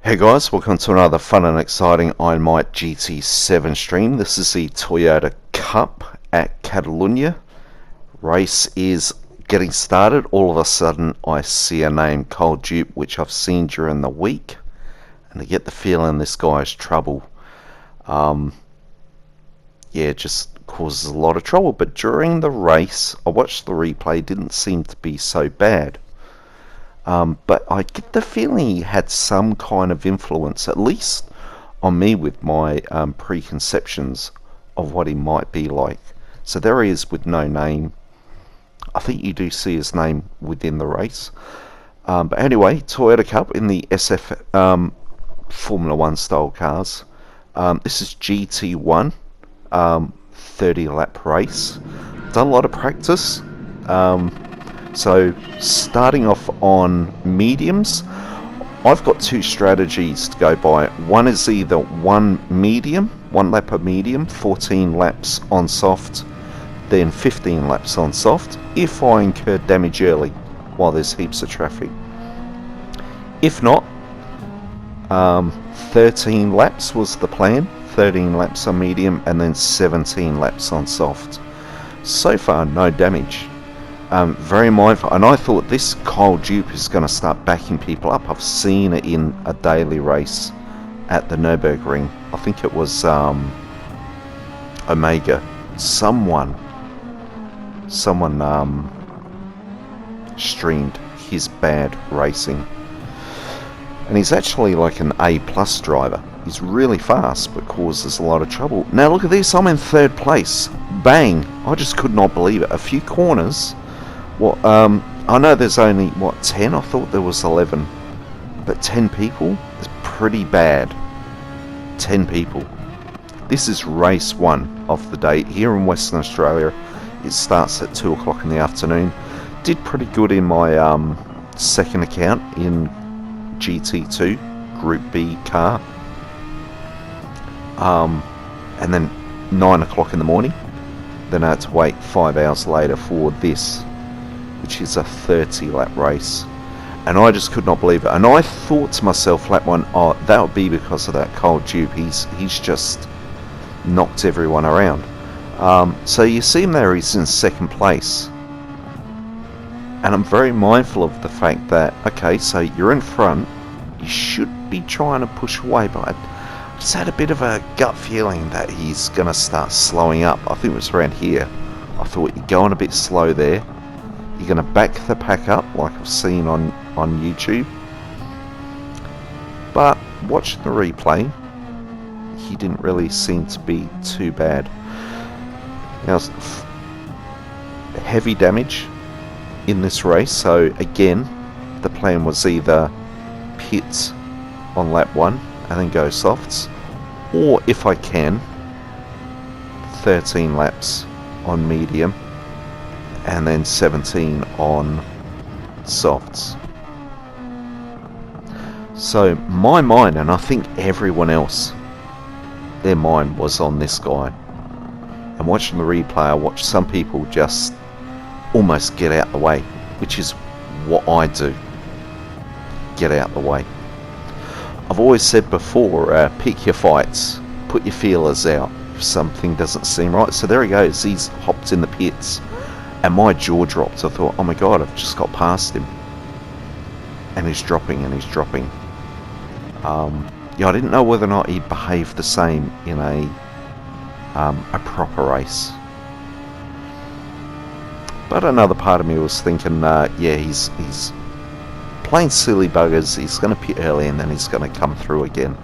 Hey guys, welcome to another fun and exciting I Might GT7 stream. This is the Toyota Cup at Catalunya. Race is getting started. All of a sudden I see a name, Cold Dupe, which I've seen during the week, and I get the feeling this guy's trouble. Yeah, it just causes a lot of trouble. But during the race, I watched the replay, didn't seem to be so bad. But I get the feeling he had some kind of influence, at least on me, with my preconceptions of what he might be like. So there he is with no name. I think you do see his name within the race. But anyway, Toyota Cup in the SF Formula 1 style cars. This is GT1, 30 lap race. Done a lot of practice. So starting off on mediums, I've got two strategies to go by. One is either one lap of medium, 14 laps on soft, then 15 laps on soft, if I incur damage early while there's heaps of traffic. If not, 13 laps was the plan, 13 laps on medium and then 17 laps on soft. So far, no damage. Very mindful, and I thought this Cold Dupe is going to start backing people up. I've seen it in a daily race at the Nürburgring. I think it was Omega. Someone streamed his bad racing, and he's actually like an A+ driver. He's really fast but causes a lot of trouble. Now look at this, I'm in third place. Bang! I just could not believe it. A few corners. Well, I know there's only, 10? I thought there was 11. But 10 people is pretty bad. 10 people. This is race 1 of the day. Here in Western Australia, it starts at 2 o'clock in the afternoon. Did pretty good in my second account in GT2, Group B car. And then 9 o'clock in the morning. Then I had to wait 5 hours later for this, which is a 30 lap race, and I just could not believe it. And I thought to myself, lap 1, oh, that would be because of that Cold Dupe. He's just knocked everyone around. So you see him there, he's in second place, and I'm very mindful of the fact that, okay, so you're in front, you should be trying to push away, but I just had a bit of a gut feeling that he's going to start slowing up. I think it was around here. I thought you're going a bit slow there. You're going to back the pack up like I've seen on YouTube. But watching the replay, he didn't really seem to be too bad. Now, heavy damage in this race, so again, the plan was either pit on lap 1 and then go softs, or if I can, 13 laps on medium and then 17 on softs. So my mind, and I think everyone else, their mind was on this guy. And watching the replay, I watched some people just almost get out the way, which is what I do. Get out the way. I've always said before, pick your fights, put your feelers out if something doesn't seem right. So there he goes, he's hopped in the pits. And my jaw dropped. I thought, oh my god, I've just got past him. And he's dropping, and he's dropping. Yeah, I didn't know whether or not he'd behave the same in a proper race. But another part of me was thinking, yeah, he's playing silly buggers. He's going to pit early, and then he's going to come through again.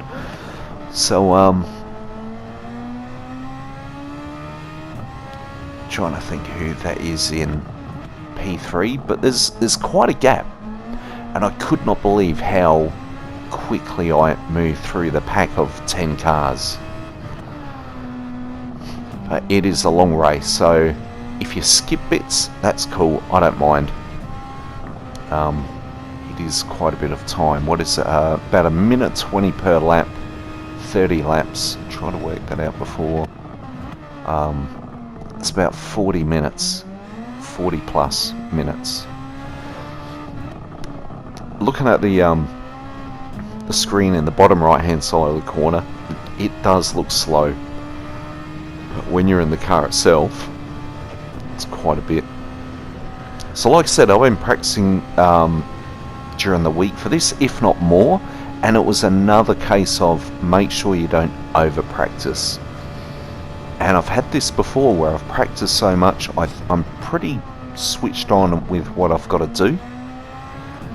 So, trying to think who that is in P3, but there's quite a gap, and I could not believe how quickly I moved through the pack of 10 cars. It is a long race, so if you skip bits, that's cool, I don't mind. It is quite a bit of time. What is it? About 1:20 per lap, 30 laps. Try to work that out before. It's about 40 minutes, 40 plus minutes. Looking at the the screen in the bottom right hand side of the corner, it does look slow. But when you're in the car itself, it's quite a bit. So like I said, I've been practicing during the week for this, if not more, and it was another case of make sure you don't over practice. And I've had this before where I've practiced so much, I'm pretty switched on with what I've got to do,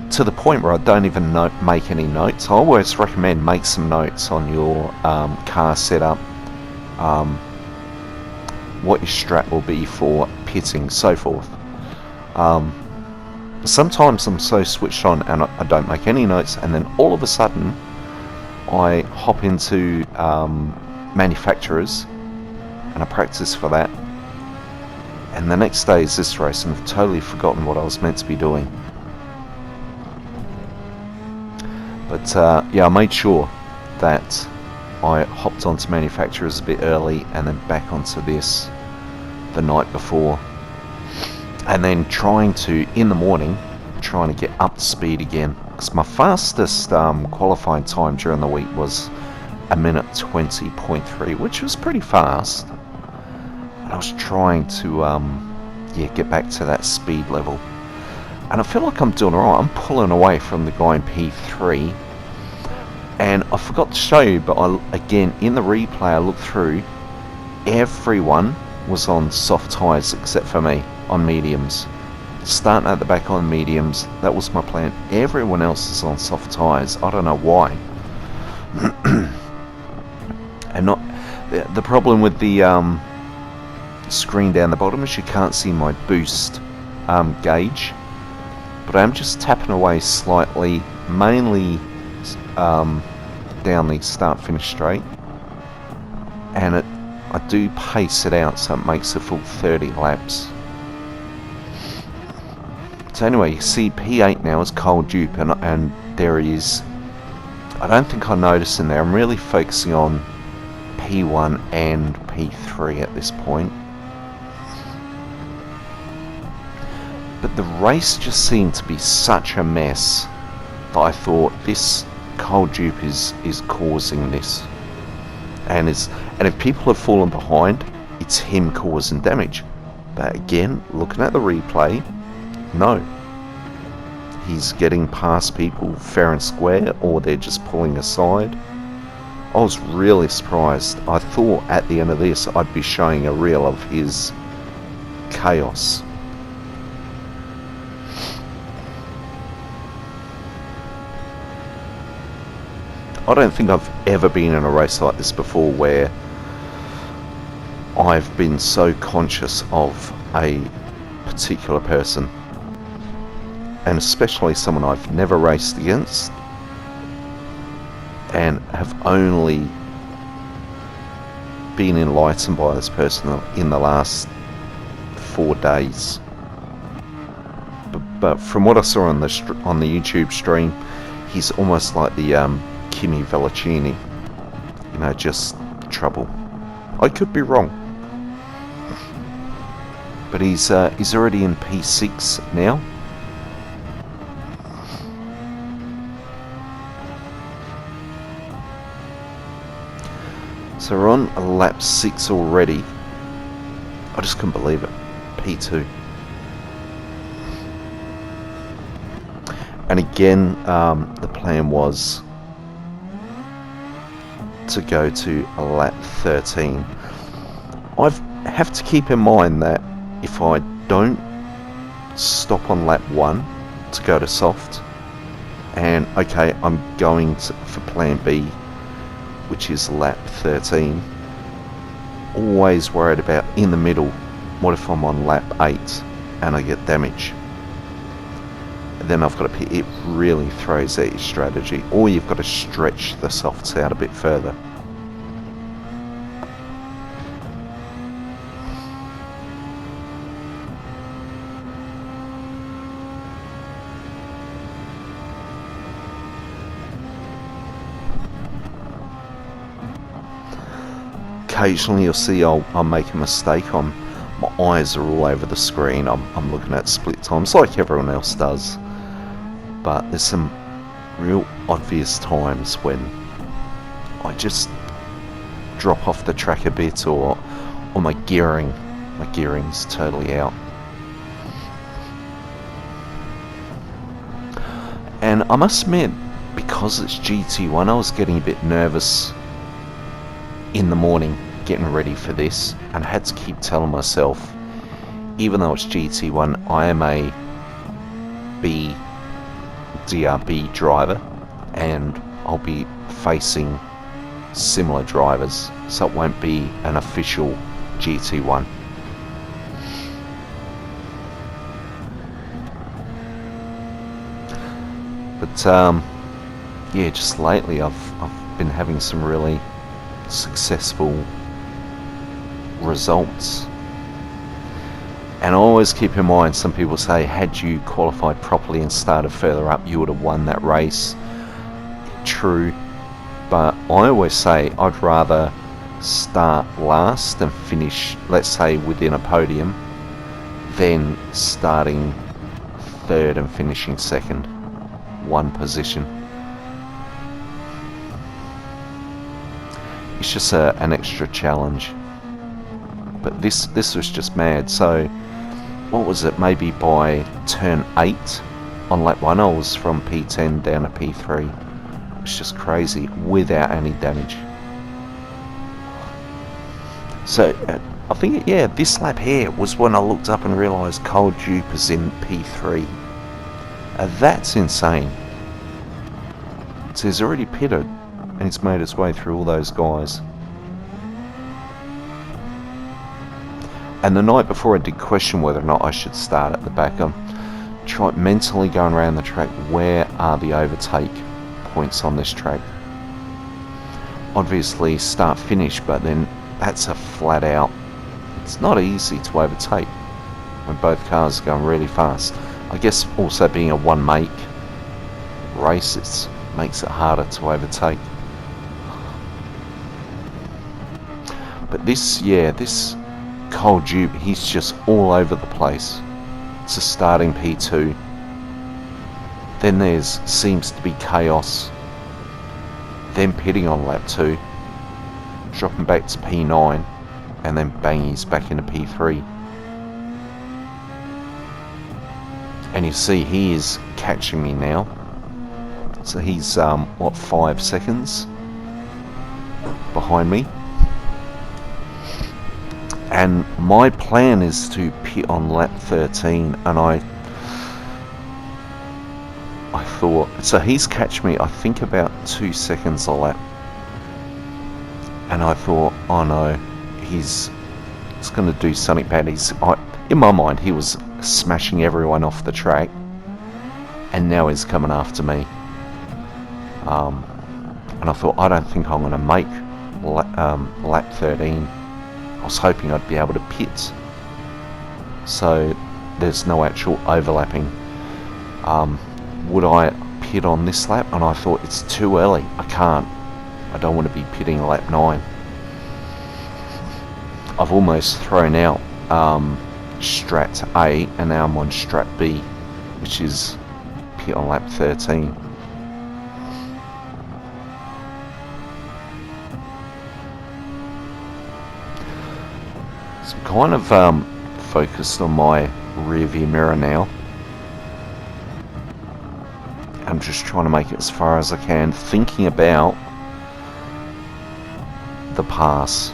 to the point where I don't even make any notes. I always recommend make some notes on your car setup, what your strat will be for pitting, so forth. Sometimes I'm so switched on and I don't make any notes, and then all of a sudden I hop into manufacturers and I practice for that, and the next day is this race and I've totally forgotten what I was meant to be doing. But yeah, I made sure that I hopped onto manufacturers a bit early and then back onto this the night before, and then trying to, in the morning, trying to get up to speed again, because my fastest qualifying time during the week was 1:20.3, which was pretty fast. And I was trying to yeah, get back to that speed level, and I feel like I'm doing alright. I'm pulling away from the guy in P3, and I forgot to show you, but again in the replay I looked through, everyone was on soft tyres except for me on mediums. Starting at the back on mediums, that was my plan. Everyone else is on soft tyres. I don't know why. And not the problem with the screen down the bottom is you can't see my boost gauge, but I'm just tapping away slightly, mainly down the start finish straight, and I do pace it out so it makes a full 30 laps. So anyway, you see P8 now is cold dupe, and there he is. I don't think I noticed in there. I'm really focusing on P1 and P3 at this point. But the race just seemed to be such a mess that I thought this cold dupe is causing this. And if people have fallen behind, it's him causing damage. But again, looking at the replay, no. He's getting past people fair and square, or they're just pulling aside. I was really surprised. I thought at the end of this I'd be showing a reel of his chaos. I don't think I've ever been in a race like this before where I've been so conscious of a particular person, and especially someone I've never raced against and have only been enlightened by this person in the last 4 days. But from what I saw on the YouTube stream, he's almost like the Kimi Velocini, you know, just trouble. I could be wrong, but he's already in P6 now. So we're on lap 6 already. I just couldn't believe it. P2. And again, the plan was to go to lap 13. I have to keep in mind that if I don't stop on lap 1 to go to soft, and okay, I'm going for plan B, which is lap 13, always worried about in the middle, what if I'm on lap 8 and I get damage? And then I've got to, it really throws out your strategy, or you've got to stretch the softs out a bit further. Occasionally you'll see I'll make a mistake. My eyes are all over the screen. I'm looking at split times like everyone else does. But there's some real obvious times when I just drop off the track a bit, or my gearing's totally out. And I must admit, because it's GT1, I was getting a bit nervous in the morning getting ready for this, and I had to keep telling myself, even though it's GT1, I am a DRB driver, and I'll be facing similar drivers, so it won't be an official GT1. But yeah, just lately I've been having some really successful results. And I always keep in mind, some people say, had you qualified properly and started further up, you would have won that race. True, but I always say I'd rather start last and finish, let's say, within a podium, than starting third and finishing second, one position. It's just an extra challenge. But this was just mad. So what was it, maybe by turn 8 on lap 1 I was from P10 down to P3. It's just crazy without any damage. So I think, yeah, this lap here was when I looked up and realised Cole Dupe is in P3. That's insane. So he's already pitted and he's made his way through all those guys. And the night before I did question whether or not I should start at the back. I'm trying mentally going around the track, where are the overtake points on this track? Obviously start finish, but then that's a flat out, it's not easy to overtake when both cars are going really fast. I guess also being a one make race, it makes it harder to overtake. But this Cole Dupe, he's just all over the place. It's a starting P2. Then there's seems to be chaos. Then pitting on lap 2, dropping back to P9, and then bang, he's back into P3. And you see he is catching me now. So he's what, 5 seconds behind me. And my plan is to pit on lap 13, and I thought, so he's catched me I think about 2 seconds a lap, and I thought, oh no, he's going to do something bad. In my mind he was smashing everyone off the track, and now he's coming after me. And I thought, I don't think I'm going to make lap 13. I was hoping I'd be able to pit, so there's no actual overlapping. Would I pit on this lap? And I thought, it's too early, I don't want to be pitting lap 9. I've almost thrown out Strat A, and now I'm on Strat B, which is pit on lap 13. So I'm kind of focused on my rear view mirror now. I'm just trying to make it as far as I can, thinking about the pass.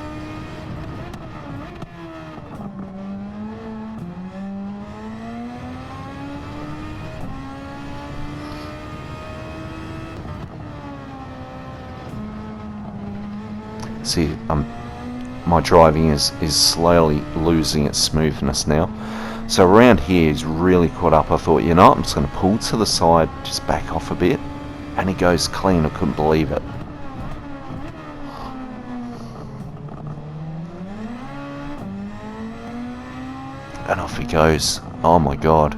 See, my driving is slowly losing its smoothness now. So around here he's really caught up. I thought, you know what, I'm just going to pull to the side, just back off a bit, and he goes clean. I couldn't believe it. And off he goes. Oh my god.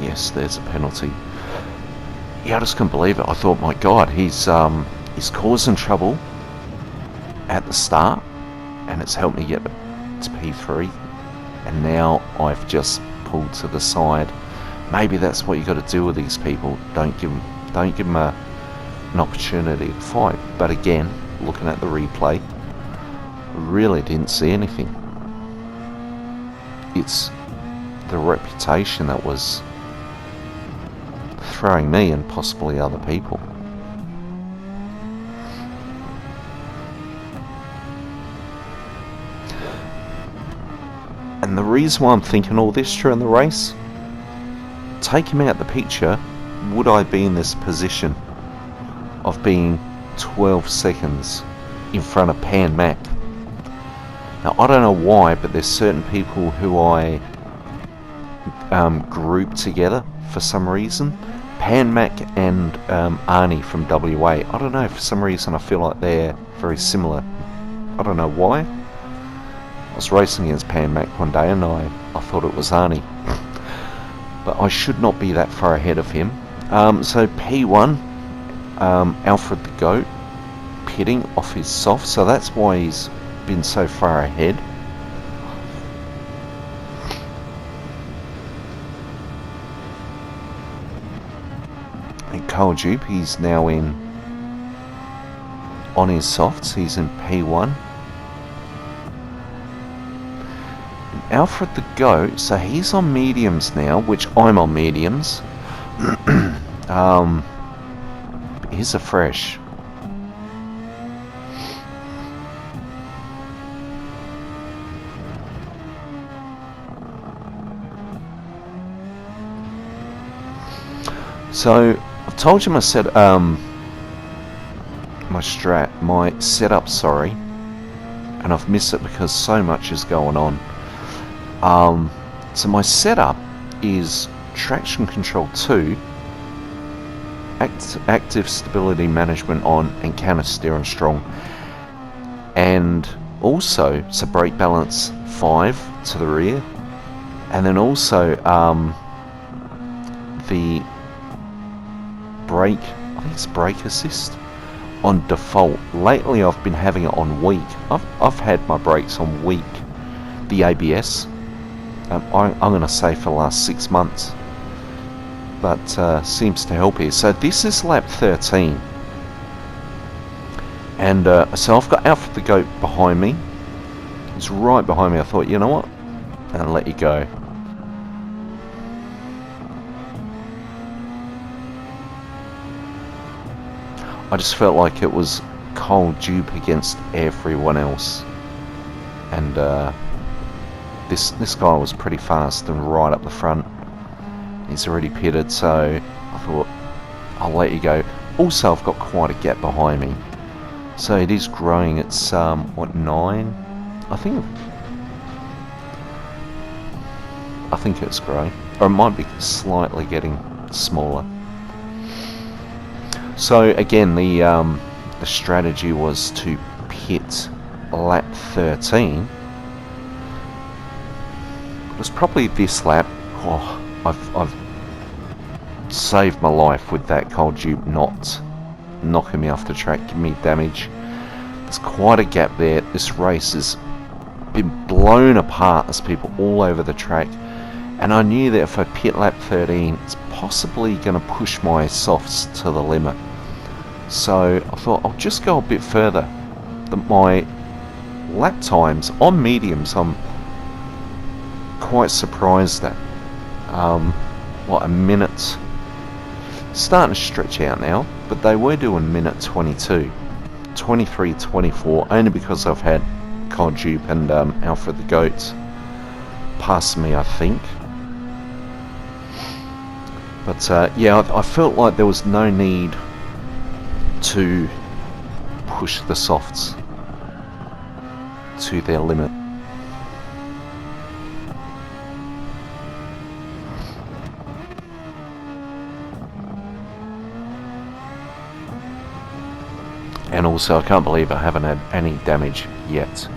Yeah, yes, there's a penalty. Yeah, I just couldn't believe it. I thought, my God, he's causing trouble at the start, and it's helped me get to P3, and now I've just pulled to the side. Maybe that's what you got to do with these people. Don't give them an opportunity to fight. But again, looking at the replay, really didn't see anything. It's the reputation that was throwing me and possibly other people. And the reason why I'm thinking all this during the race, take him out of the picture, would I be in this position of being 12 seconds in front of Pan Mac? Now, I don't know why, but there's certain people who I group together for some reason. Pan Mac and Arnie from WA. I don't know, for some reason I feel like they're very similar. I don't know why. I was racing against Pan Mac one day and I thought it was Arnie. But I should not be that far ahead of him. So P1, Alfred the Goat pitting off his soft, so that's why he's been so far ahead. And Carl Dupe, he's now on his softs, he's in P1. And Alfred the Goat, so he's on mediums now, which I'm on mediums. Here's a fresh. So I've told you my setup, sorry, and I've missed it because so much is going on. So my setup is traction control 2, active stability management on, and counter steer on strong, and also so brake balance 5 to the rear, and then also the brake, I think it's brake assist on default. Lately I've been having it on weak. I've had my brakes on weak, the ABS, I'm going to say for the last 6 months, but seems to help here. So this is lap 13, and so I've got Alfred the Goat behind me. He's right behind me. I thought, you know what, and let you go. I just felt like it was cold dupe against everyone else, and this guy was pretty fast and right up the front. He's already pitted, so I thought I'll let you go. Also, I've got quite a gap behind me, so it is growing. It's what, 9? I think it's growing, or it might be slightly getting smaller. So again, the strategy was to pit lap 13. It was probably this lap. Oh, I've saved my life with that cold dupe not knocking me off the track, giving me damage. There's quite a gap there. This race has been blown apart. There's people all over the track, and I knew that if I pit lap 13, it's possibly going to push my softs to the limit. So I thought I'll just go a bit further. My lap times on mediums, I'm quite surprised at. What, a minute? Starting to stretch out now, but they were doing minute 22, 23, 24, only because I've had Cold Dupe and Alfred the Goat past me, I think. But yeah, I felt like there was no need to push the softs to their limit. And also, I can't believe I haven't had any damage yet.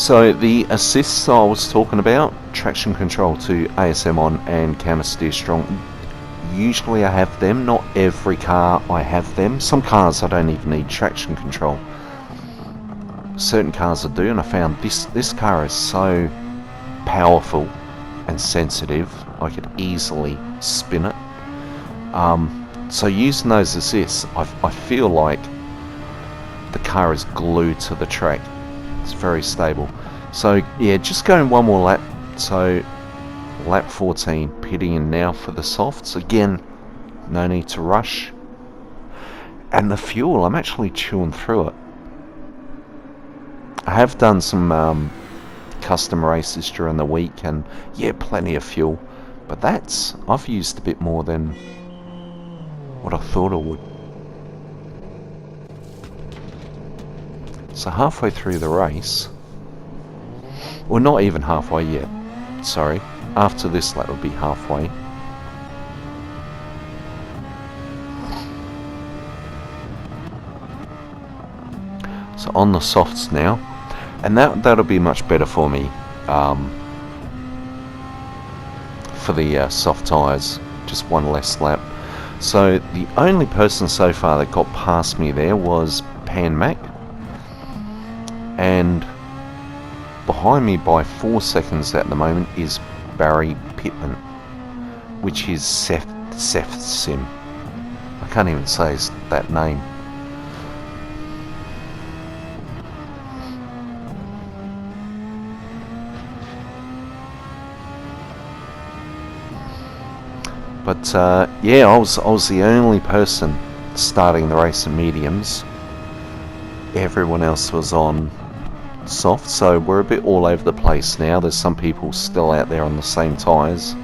So the assists I was talking about, traction control to ASM on and camber steer strong. Usually I have them, not every car I have them. Some cars I don't even need traction control. Certain cars I do, and I found this car is so powerful and sensitive, I could easily spin it. So using those assists, I feel like the car is glued to the track. It's very stable. So yeah, just going one more lap. So lap 14, pitting in now for the softs. Again, no need to rush. And the fuel, I'm actually chewing through it. I have done some custom races during the week, and yeah, plenty of fuel. But I've used a bit more than what I thought I would. So halfway through the race, well, not even halfway yet, sorry, after this lap will be halfway. So on the softs now, and that'll be much better for me for the soft tyres, just one less lap. So the only person so far that got past me there was Pan Mac, and behind me by 4 seconds at the moment is Barry Pittman, which is Seth Sim. I can't even say that name. But yeah, I was the only person starting the race in mediums. Everyone else was on soft, so we're a bit all over the place now. There's some people still out there on the same tyres.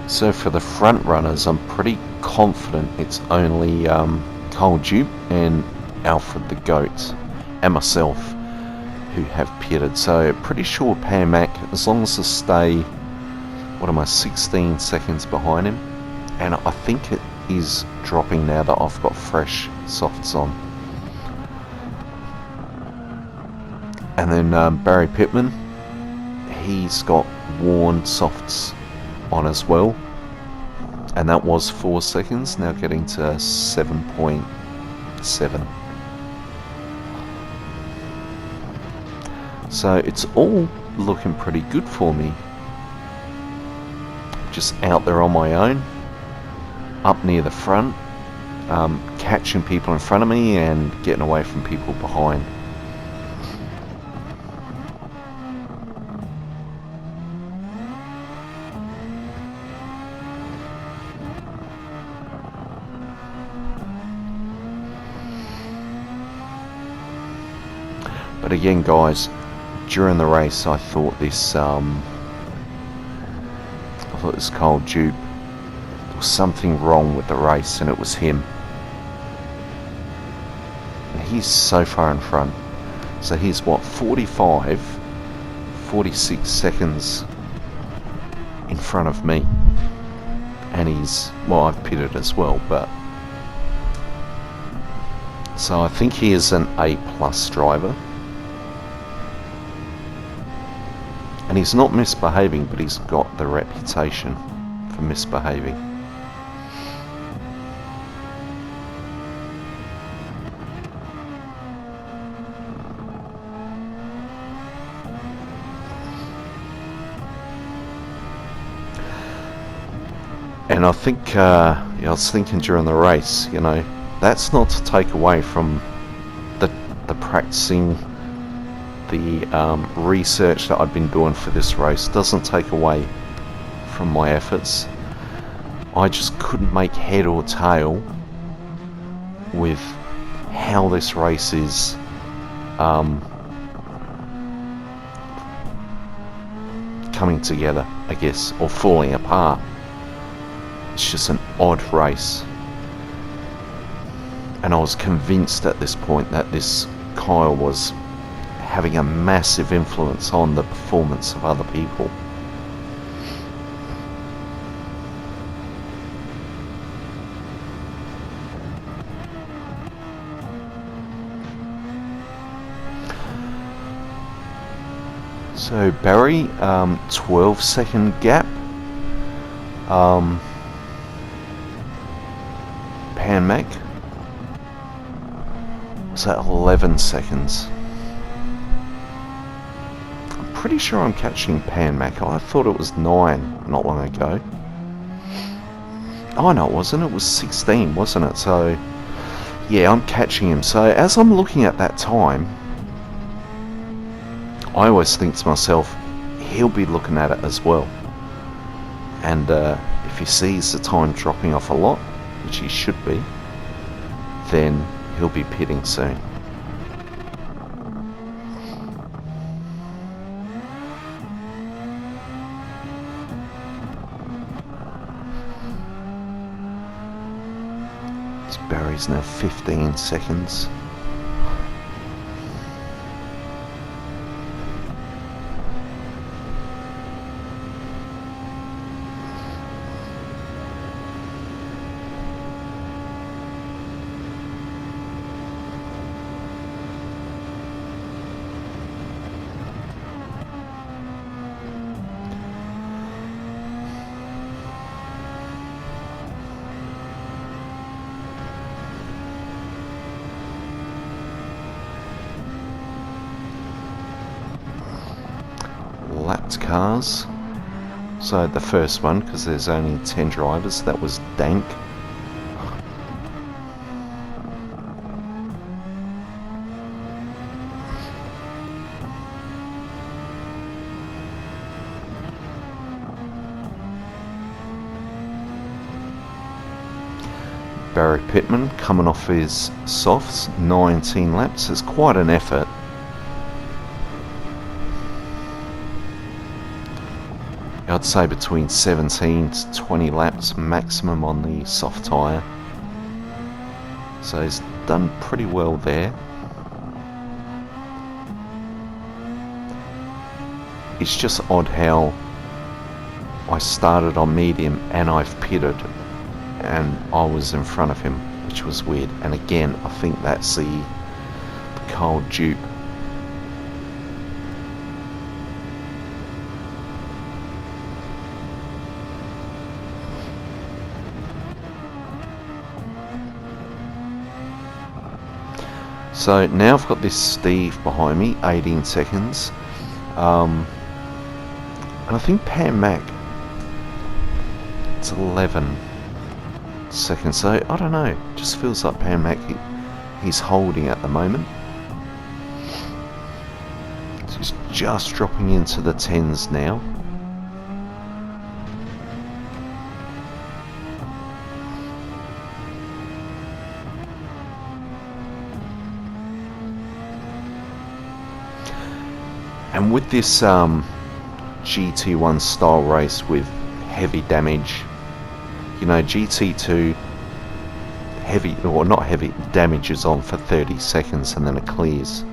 So for the front runners, I'm pretty confident it's only Cole Dupe and Alfred the Goat and myself who have pitted. So pretty sure Pan Mac, as long as I stay, 16 seconds behind him, and I think it is dropping now that I've got fresh softs on. And then Barry Pittman, he's got worn softs on as well, and that was 4 seconds, now getting to 7.7. So it's all looking pretty good for me. Just out there on my own, up near the front, catching people in front of me and getting away from people behind. But again, guys, during the race, I thought this Cole Dupe, there was something wrong with the race, and it was him. And he's so far in front. So he's what, 46 seconds in front of me. And he's, well, I've pitted as well, but so I think he is an A+ driver. And he's not misbehaving, but he's got the reputation for misbehaving. And I think, I was thinking during the race, that's not to take away from the practicing, the research that I've been doing for this race. Doesn't take away from my efforts. I just couldn't make head or tail with how this race is coming together, I guess, or falling apart. It's just an odd race. And I was convinced at this point that this Kyle was having a massive influence on the performance of other people. So Barry, 12-second gap. Pan Mac was at 11 seconds. I'm pretty sure I'm catching Pan Mac. I thought it was 9 not long ago. Oh no, it wasn't. It was 16, wasn't it? So yeah, I'm catching him. So as I'm looking at that time, I always think to myself, he'll be looking at it as well. And if he sees the time dropping off a lot, which he should be, then he'll be pitting soon. So Barry's now 15 seconds. Lapped cars. So the first one, because there's only 10 drivers, that was Dank. Barry Pittman coming off his softs, 19 laps. It's quite an effort. I'd say between 17 to 20 laps maximum on the soft tyre. So he's done pretty well there. It's just odd how I started on medium and I've pitted and I was in front of him, which was weird. And again, I think that's the cold dupe. So now I've got this Steve behind me, 18 seconds. And I think Pan Mac, it's 11 seconds. So I don't know, just feels like Pan Mac, he's holding at the moment. So he's just dropping into the 10s now. And with this GT1 style race with heavy damage, you know, GT2 heavy, or not heavy, damage is on for 30 seconds and then it clears.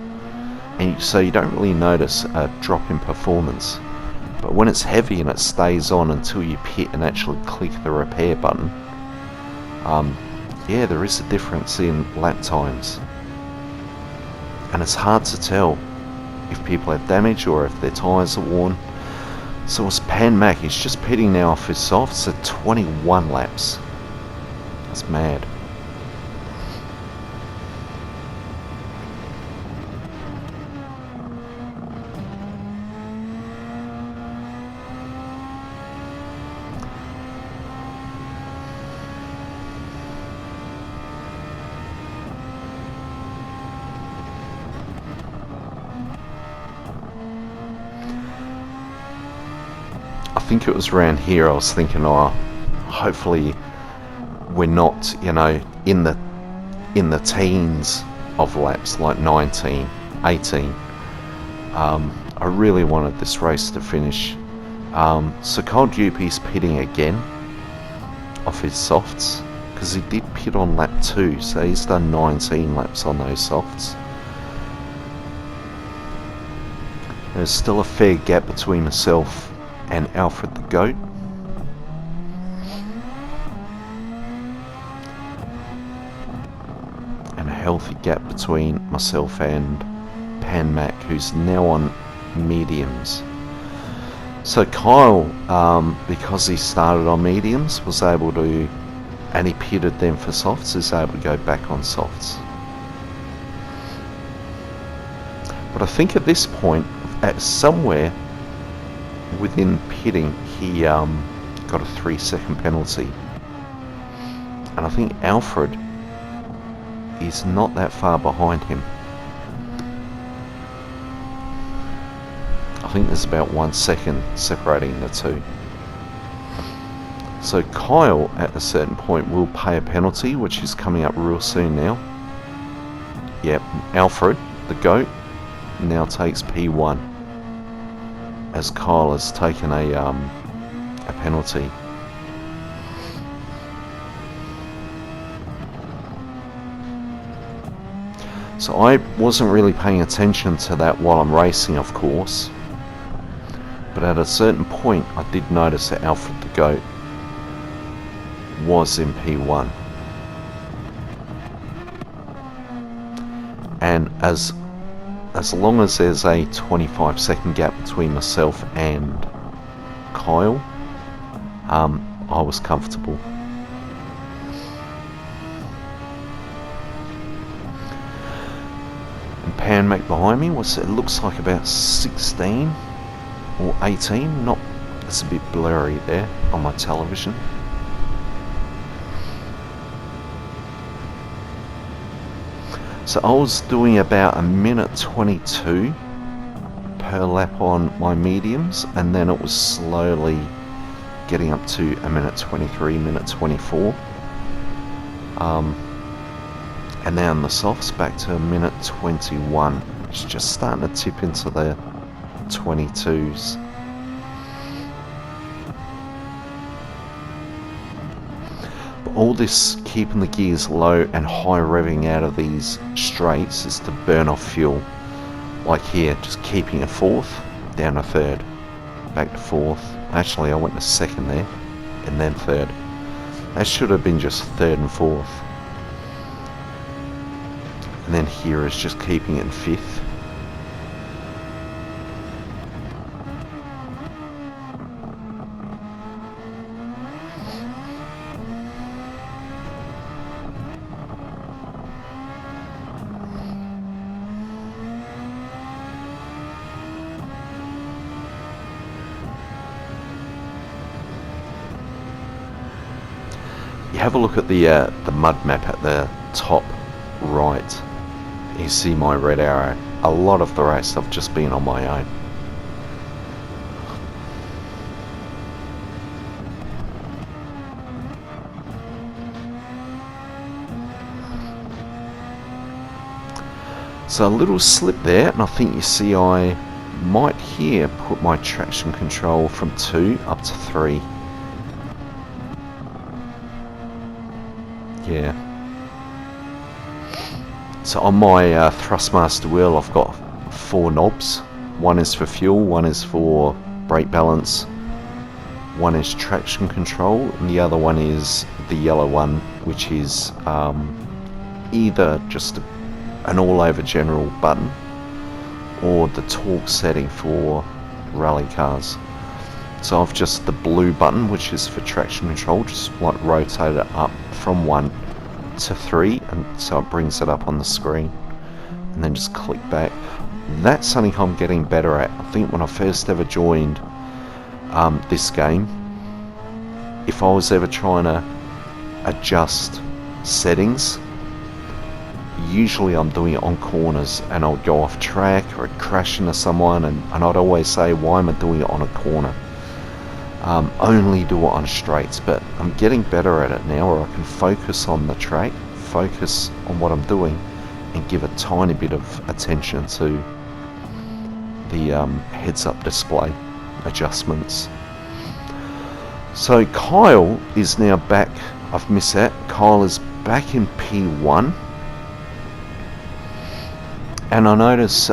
And so you don't really notice a drop in performance. But when it's heavy and it stays on until you pit and actually click the repair button, yeah, there is a difference in lap times. And it's hard to tell if people have damage or if their tyres are worn. So it's Pan Mac, he's just pitting now off his softs at 21 laps. That's mad. I think it was around here I was thinking, oh, hopefully we're not, you know, in the teens of laps, like 19, 18. I really wanted this race to finish. So Cold Yuppie's pitting again off his softs. because he did pit on lap 2, so he's done 19 laps on those softs. There's still a fair gap between myself and Alfred the Goat. And a healthy gap between myself and Pan Mac, who's now on mediums. So Kyle, because he started on mediums, was able to, and he pitted them for softs, is able to go back on softs. But I think at this point, at somewhere within pitting, he got a 3-second penalty. And I think Alfred is not that far behind him. I think there's about 1 second separating the two. So Kyle at a certain point will pay a penalty, which is coming up real soon now. Yep, Alfred, the GOAT, now takes P1 as Kyle has taken a penalty. So I wasn't really paying attention to that while I'm racing, of course, but at a certain point I did notice that Alfred the GOAT was in P1, and as long as there's a 25-second gap between myself and Kyle, I was comfortable. And Pan Mac behind me was, it looks like about 16 or 18. Not, it's a bit blurry there on my television. So I was doing about 1:22 per lap on my mediums, and then it was slowly getting up to 1:23, 1:24. And now on the softs back to 1:21. It's just starting to tip into the 22s. All this keeping the gears low and high revving out of these straights is to burn off fuel. Like here, just keeping a fourth, down a third, back to fourth. Actually, I went to second there, and then third. That should have been just third and fourth. And then here is just keeping it in fifth. You have a look at the mud map at the top right. You see my red arrow. A lot of the race I've just been on my own. So a little slip there, and I think you see I might here put my traction control from 2 up to 3. Yeah. So on my Thrustmaster wheel I've got 4 knobs. One is for fuel, one is for brake balance, one is traction control, and the other one is the yellow one, which is either just an all-over general button or the torque setting for rally cars. So I've just the blue button, which is for traction control, just like rotate it up from 1 to 3, and so it brings it up on the screen, and then just click back. That's something I'm getting better at. I think when I first ever joined this game, if I was ever trying to adjust settings, usually I'm doing it on corners, and I'll go off track or I'd crash into someone, and I'd always say, why am I doing it on a corner? Only do it on straights, but I'm getting better at it now, where I can focus on the track, focus on what I'm doing, and give a tiny bit of attention to the heads-up display adjustments. So Kyle is now back, I've missed that. Kyle is back in P1. And I notice,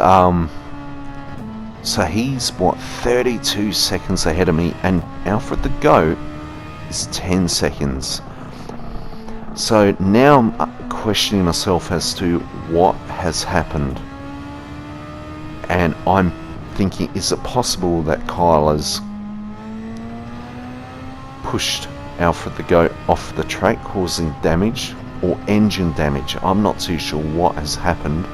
so he's, what, 32 seconds ahead of me, and Alfred the Goat is 10 seconds. So now I'm questioning myself as to what has happened. And I'm thinking, is it possible that Kyle has pushed Alfred the Goat off the track, causing damage, or engine damage? I'm not too sure what has happened.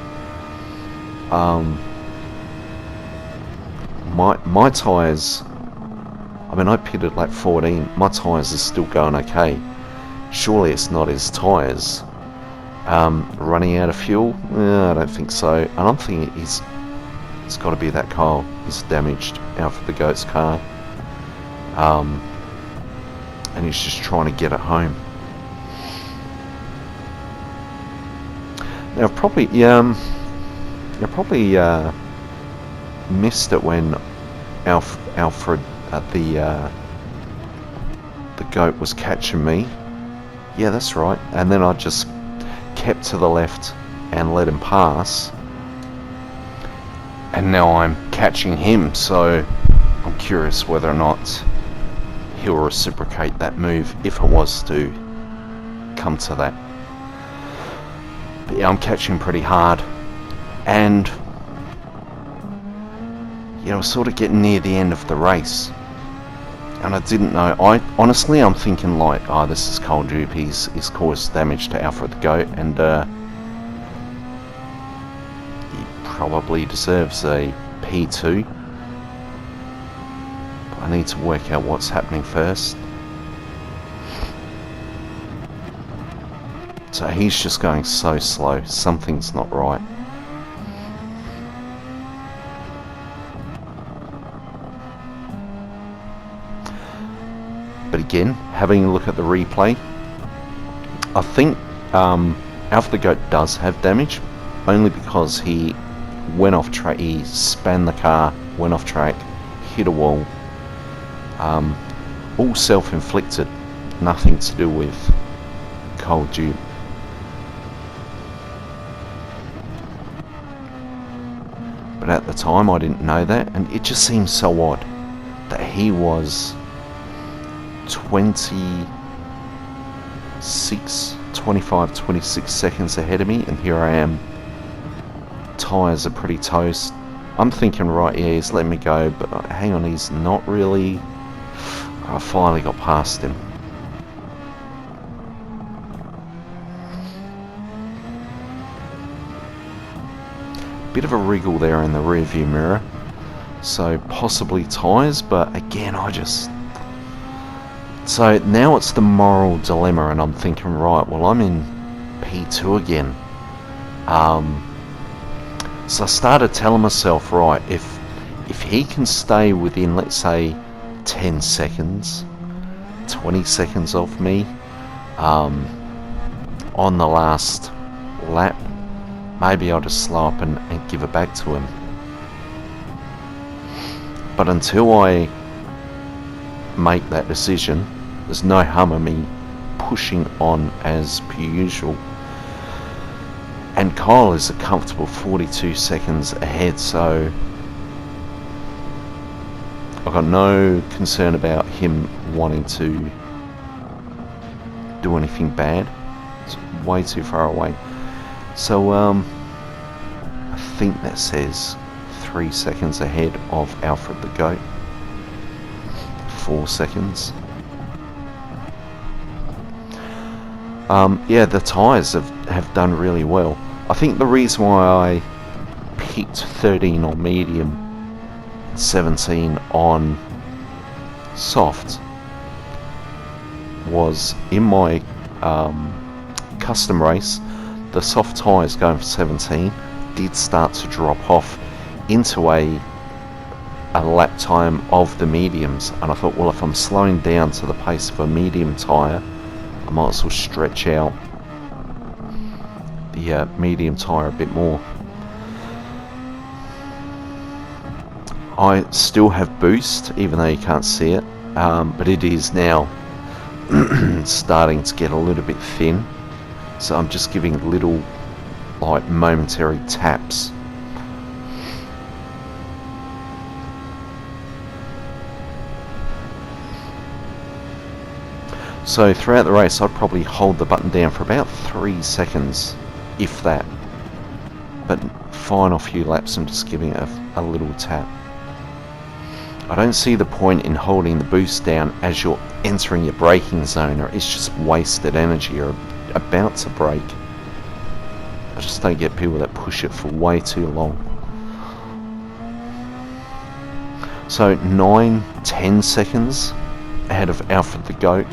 My tyres, I mean, I pitted like 14, my tyres are still going okay. Surely it's not his tyres running out of fuel? I don't think so. And I'm thinking it's got to be that Kyle is damaged Alfred the Goat's car, and he's just trying to get it home. Now I probably missed it when Alfred the Goat was catching me. Yeah, that's right. And then I just kept to the left and let him pass. And now I'm catching him, so I'm curious whether or not he'll reciprocate that move if it was to come to that. But yeah, I'm catching pretty hard. And you know, sort of getting near the end of the race, and I didn't know. I'm thinking like, oh, this is Kyle Dupe. He's caused damage to Alfred the Goat, and he probably deserves a P2. But I need to work out what's happening first. So he's just going so slow. Something's not right. But again, having a look at the replay, I think Alfred the Goat does have damage, only because he went off track, he span the car, went off track, hit a wall, all self-inflicted, nothing to do with Kyle Dupe. But at the time I didn't know that, and it just seems so odd that he was 26 seconds ahead of me, and here I am. Tyres are pretty toast. I'm thinking, right, yeah, he's letting me go, but hang on, he's not really. I finally got past him. Bit of a wriggle there in the rear view mirror, so possibly tyres, but again, so now it's the moral dilemma, and I'm thinking, right, well, I'm in P2 again. So I started telling myself, right, if he can stay within, let's say, 10 seconds, 20 seconds of me, on the last lap, maybe I'll just slow up and give it back to him. But until I make that decision, there's no harm in me pushing on as per usual. And Kyle is a comfortable 42 seconds ahead, so I've got no concern about him wanting to do anything bad. It's way too far away. So I think that says 3 seconds ahead of Alfred the Goat. 4 seconds. Yeah, the tyres have done really well. I think the reason why I picked 13 on medium, 17 on soft, was in my custom race, the soft tyres going for 17 did start to drop off into a lap time of the mediums, and I thought, well, if I'm slowing down to the pace of a medium tyre, I might as well stretch out the medium tyre a bit more. I still have boost, even though you can't see it, but it is now starting to get a little bit thin, so I'm just giving little like momentary taps. So throughout the race I'd probably hold the button down for about 3 seconds, if that, but final few laps I'm just giving it a little tap. I don't see the point in holding the boost down as you're entering your braking zone, or it's just wasted energy. You're about to brake. I just don't get people that push it for way too long. So 9-10 seconds ahead of Alfred the Goat.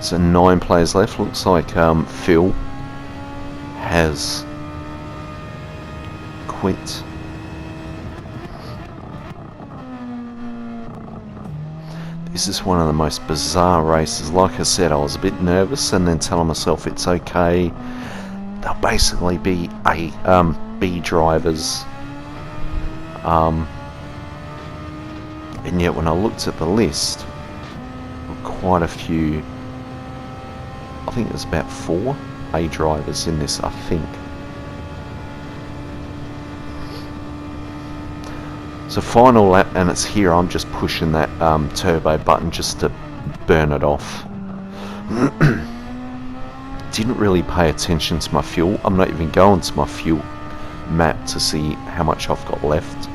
So 9 players left. Looks like Phil has quit. This is one of the most bizarre races. Like I said, I was a bit nervous and then telling myself it's okay. They'll basically be B drivers. And yet when I looked at the list, quite a few, I think there's about 4 A drivers in this, I think. So final lap, and it's here. I'm just pushing that turbo button just to burn it off. Didn't really pay attention to my fuel. I'm not even going to my fuel map to see how much I've got left.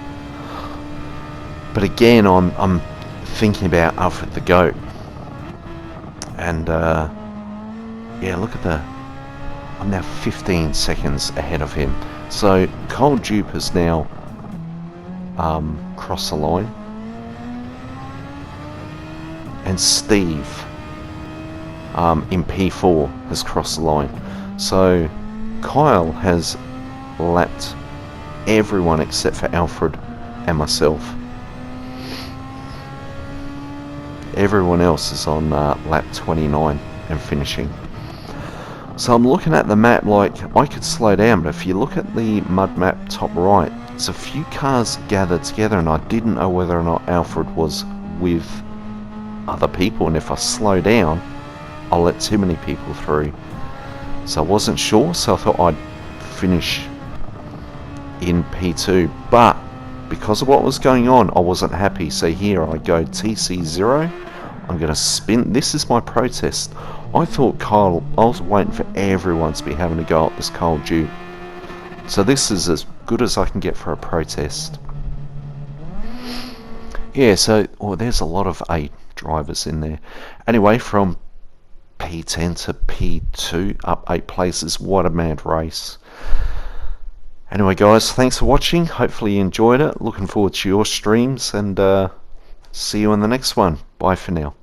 But again, I'm thinking about Alfred the Goat. And yeah, look at I'm now 15 seconds ahead of him. So Cole Dupe has now crossed the line, and Steve in P4 has crossed the line. So Kyle has lapped everyone except for Alfred and myself. Everyone else is on lap 29 and finishing. So I'm looking at the map, like I could slow down, but if you look at the mud map top right, it's a few cars gathered together, and I didn't know whether or not Alfred was with other people, and if I slow down I'll let too many people through. So I wasn't sure, so I thought I'd finish in P2, but because of what was going on I wasn't happy. So here I go TC0. I'm going to spin. This is my protest. I thought I was waiting for everyone to be having a go at this Cole Dupe. So this is as good as I can get for a protest. Yeah, so there's a lot of A drivers in there. Anyway, from P10 to P2, up 8 places. What a mad race. Anyway guys, thanks for watching. Hopefully you enjoyed it. Looking forward to your streams, and see you in the next one. Bye for now.